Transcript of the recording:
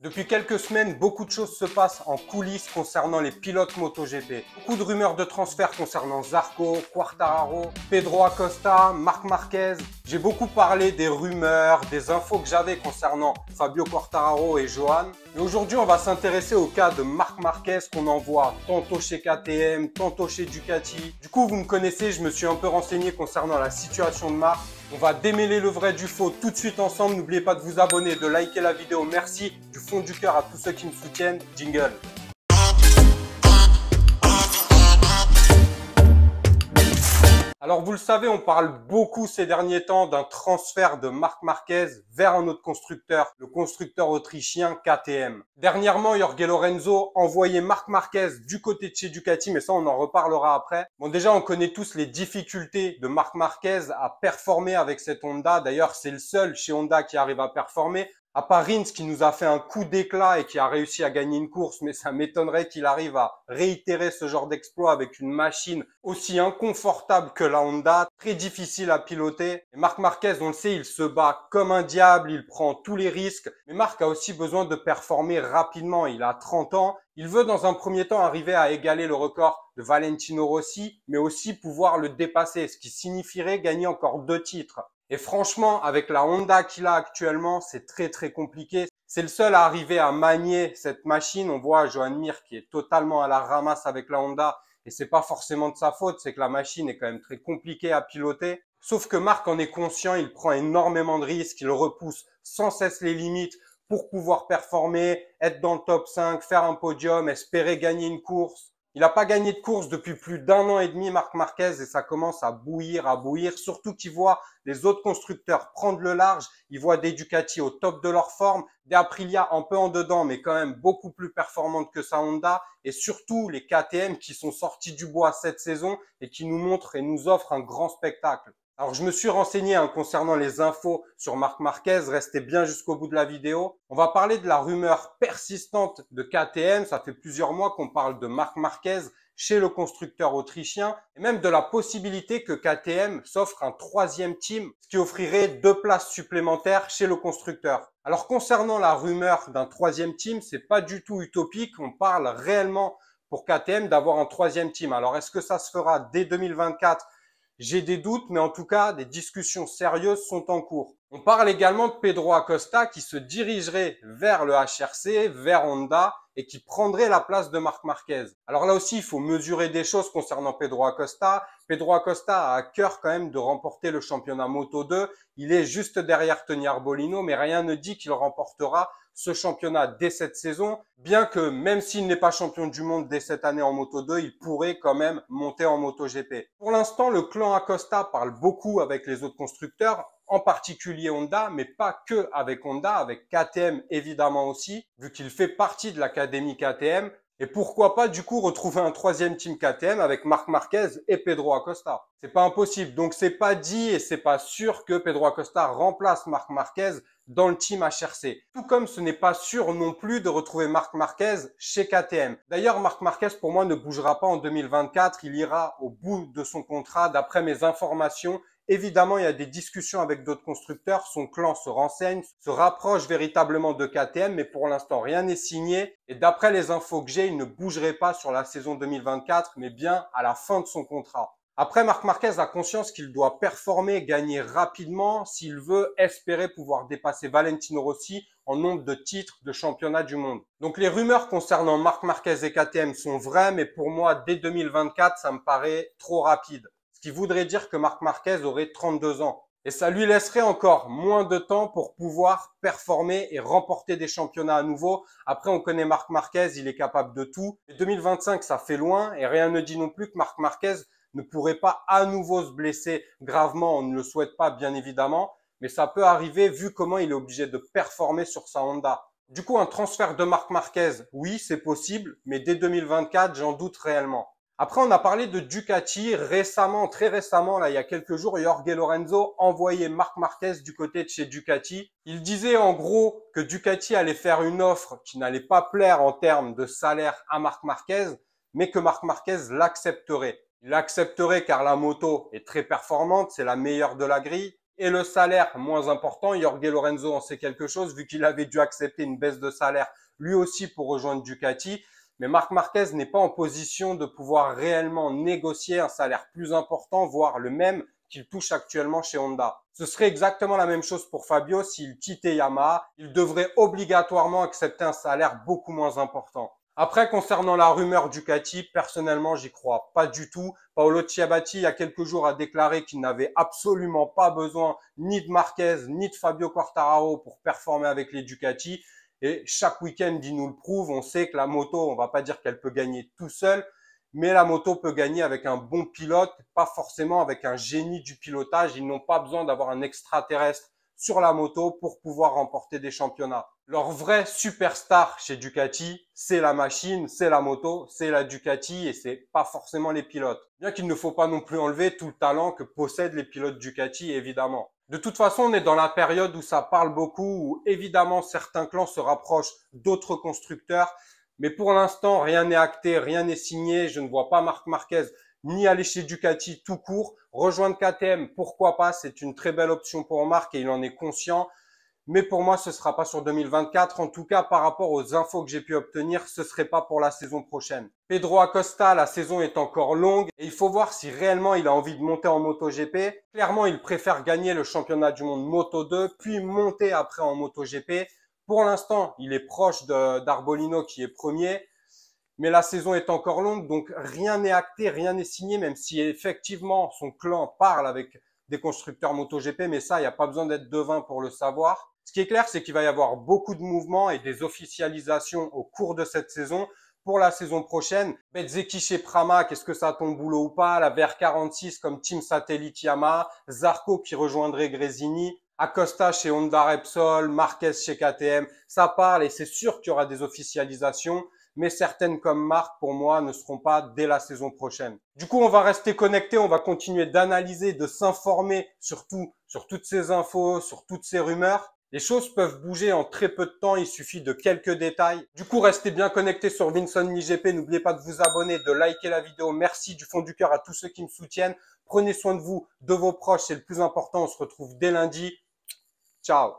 Depuis quelques semaines, beaucoup de choses se passent en coulisses concernant les pilotes MotoGP. Beaucoup de rumeurs de transfert concernant Zarco, Quartararo, Pedro Acosta, Marc Marquez. J'ai beaucoup parlé des rumeurs, des infos que j'avais concernant Fabio Quartararo et Johan. Mais aujourd'hui, on va s'intéresser au cas de Marc Marquez qu'on envoie tantôt chez KTM, tantôt chez Ducati. Du coup, vous me connaissez, je me suis un peu renseigné concernant la situation de Marc. On va démêler le vrai du faux tout de suite ensemble. N'oubliez pas de vous abonner, de liker la vidéo. Merci du fond du cœur à tous ceux qui me soutiennent. Jingle. Alors vous le savez, on parle beaucoup ces derniers temps d'un transfert de Marc Marquez vers un autre constructeur, le constructeur autrichien KTM. Dernièrement, Jorge Lorenzo envoyait Marc Marquez du côté de chez Ducati, mais ça on en reparlera après. Bon, déjà on connaît tous les difficultés de Marc Marquez à performer avec cette Honda. D'ailleurs, c'est le seul chez Honda qui arrive à performer. À part Rins qui nous a fait un coup d'éclat et qui a réussi à gagner une course, mais ça m'étonnerait qu'il arrive à réitérer ce genre d'exploit avec une machine aussi inconfortable que la Honda, très difficile à piloter. Et Marc Marquez, on le sait, il se bat comme un diable, il prend tous les risques. Mais Marc a aussi besoin de performer rapidement. Il a 30 ans. Il veut dans un premier temps arriver à égaler le record de Valentino Rossi, mais aussi pouvoir le dépasser, ce qui signifierait gagner encore 2 titres. Et franchement, avec la Honda qu'il a actuellement, c'est très compliqué. C'est le seul à arriver à manier cette machine. On voit Joan Mir qui est totalement à la ramasse avec la Honda. Et c'est pas forcément de sa faute, c'est que la machine est quand même très compliquée à piloter. Sauf que Marc en est conscient, il prend énormément de risques, il repousse sans cesse les limites pour pouvoir performer, être dans le top 5, faire un podium, espérer gagner une course. Il n'a pas gagné de course depuis plus d'1 an et demi, Marc Marquez, et ça commence à bouillir, surtout qu'il voit les autres constructeurs prendre le large, il voit des Ducati au top de leur forme, des Aprilia un peu en dedans, mais quand même beaucoup plus performantes que sa Honda, et surtout les KTM qui sont sortis du bois cette saison et qui nous montrent et nous offrent un grand spectacle. Alors, je me suis renseigné concernant les infos sur Marc Marquez. Restez bien jusqu'au bout de la vidéo. On va parler de la rumeur persistante de KTM. Ça fait plusieurs mois qu'on parle de Marc Marquez chez le constructeur autrichien et même de la possibilité que KTM s'offre un 3e team, ce qui offrirait 2 places supplémentaires chez le constructeur. Alors, concernant la rumeur d'un 3e team, c'est pas du tout utopique. On parle réellement pour KTM d'avoir un 3e team. Alors, est-ce que ça se fera dès 2024? J'ai des doutes, mais en tout cas, des discussions sérieuses sont en cours. On parle également de Pedro Acosta qui se dirigerait vers le HRC, vers Honda et qui prendrait la place de Marc Marquez. Alors là aussi, il faut mesurer des choses concernant Pedro Acosta. Pedro Acosta a à cœur quand même de remporter le championnat Moto2. Il est juste derrière Tony Arbolino, mais rien ne dit qu'il remportera ce championnat dès cette saison, bien que même s'il n'est pas champion du monde dès cette année en Moto2, il pourrait quand même monter en MotoGP. Pour l'instant, le clan Acosta parle beaucoup avec les autres constructeurs, en particulier Honda, mais pas que avec Honda, avec KTM évidemment aussi, vu qu'il fait partie de l'académie KTM. Et pourquoi pas du coup retrouver un 3e team KTM avec Marc Marquez et Pedro Acosta. C'est pas impossible, donc c'est pas dit et c'est pas sûr que Pedro Acosta remplace Marc Marquez dans le team HRC. Tout comme ce n'est pas sûr non plus de retrouver Marc Marquez chez KTM. D'ailleurs, Marc Marquez pour moi ne bougera pas en 2024, il ira au bout de son contrat d'après mes informations. Évidemment, il y a des discussions avec d'autres constructeurs, son clan se renseigne, se rapproche véritablement de KTM, mais pour l'instant, rien n'est signé. Et d'après les infos que j'ai, il ne bougerait pas sur la saison 2024, mais bien à la fin de son contrat. Après, Marc Marquez a conscience qu'il doit performer, gagner rapidement s'il veut espérer pouvoir dépasser Valentino Rossi en nombre de titres de championnat du monde. Donc les rumeurs concernant Marc Marquez et KTM sont vraies, mais pour moi, dès 2024, ça me paraît trop rapide. Ce qui voudrait dire que Marc Marquez aurait 32 ans. Et ça lui laisserait encore moins de temps pour pouvoir performer et remporter des championnats à nouveau. Après, on connaît Marc Marquez, il est capable de tout. Et 2025, ça fait loin et rien ne dit non plus que Marc Marquez ne pourrait pas à nouveau se blesser gravement. On ne le souhaite pas, bien évidemment, mais ça peut arriver vu comment il est obligé de performer sur sa Honda. Du coup, un transfert de Marc Marquez, oui, c'est possible, mais dès 2024, j'en doute réellement. Après, on a parlé de Ducati récemment, très récemment, là, il y a quelques jours, Jorge Lorenzo envoyait Marc Marquez du côté de chez Ducati. Il disait en gros que Ducati allait faire une offre qui n'allait pas plaire en termes de salaire à Marc Marquez, mais que Marc Marquez l'accepterait. Il l'accepterait car la moto est très performante, c'est la meilleure de la grille. et le salaire moins important. Jorge Lorenzo en sait quelque chose vu qu'il avait dû accepter une baisse de salaire lui aussi pour rejoindre Ducati. Mais Marc Marquez n'est pas en position de pouvoir réellement négocier un salaire plus important, voire le même qu'il touche actuellement chez Honda. Ce serait exactement la même chose pour Fabio s'il quittait Yamaha. Il devrait obligatoirement accepter un salaire beaucoup moins important. Après, concernant la rumeur Ducati, personnellement, j'y crois pas du tout. Paolo Ciabatti, il y a quelques jours, a déclaré qu'il n'avait absolument pas besoin ni de Marquez, ni de Fabio Quartararo pour performer avec les Ducati. Et chaque week-end, il nous le prouve. On sait que la moto, on va pas dire qu'elle peut gagner tout seul, mais la moto peut gagner avec un bon pilote, pas forcément avec un génie du pilotage. Ils n'ont pas besoin d'avoir un extraterrestre sur la moto pour pouvoir remporter des championnats. Leur vrai superstar chez Ducati, c'est la machine, c'est la moto, c'est la Ducati et c'est pas forcément les pilotes. Bien qu'il ne faut pas non plus enlever tout le talent que possèdent les pilotes Ducati, évidemment. De toute façon, on est dans la période où ça parle beaucoup, où évidemment certains clans se rapprochent d'autres constructeurs. Mais pour l'instant, rien n'est acté, rien n'est signé. Je ne vois pas Marc Marquez ni aller chez Ducati tout court. Rejoindre KTM, pourquoi pas, c'est une très belle option pour Marc et il en est conscient. Mais pour moi, ce sera pas sur 2024. En tout cas, par rapport aux infos que j'ai pu obtenir, ce serait pas pour la saison prochaine. Pedro Acosta, la saison est encore longue et il faut voir si réellement il a envie de monter en MotoGP. Clairement, il préfère gagner le championnat du monde Moto2, puis monter après en MotoGP. Pour l'instant, il est proche d'Arbolino qui est premier. Mais la saison est encore longue, donc rien n'est acté, rien n'est signé, même si effectivement son clan parle avec des constructeurs MotoGP, mais ça, il n'y a pas besoin d'être devin pour le savoir. Ce qui est clair, c'est qu'il va y avoir beaucoup de mouvements et des officialisations au cours de cette saison. Pour la saison prochaine, Bezzecchi chez Pramac, est-ce que ça a ton boulot ou pas? La VR46 comme team satellite Yamaha, Zarco qui rejoindrait Gresini, Acosta chez Honda Repsol, Marquez chez KTM, ça parle et c'est sûr qu'il y aura des officialisations. Mais certaines comme Marc, pour moi, ne seront pas dès la saison prochaine. Du coup, on va rester connecté, on va continuer d'analyser, de s'informer surtout sur toutes ces infos, sur toutes ces rumeurs. Les choses peuvent bouger en très peu de temps, il suffit de quelques détails. Du coup, restez bien connectés sur Vinson IGP, n'oubliez pas de vous abonner, de liker la vidéo. Merci du fond du cœur à tous ceux qui me soutiennent. Prenez soin de vous, de vos proches, c'est le plus important. On se retrouve dès lundi. Ciao.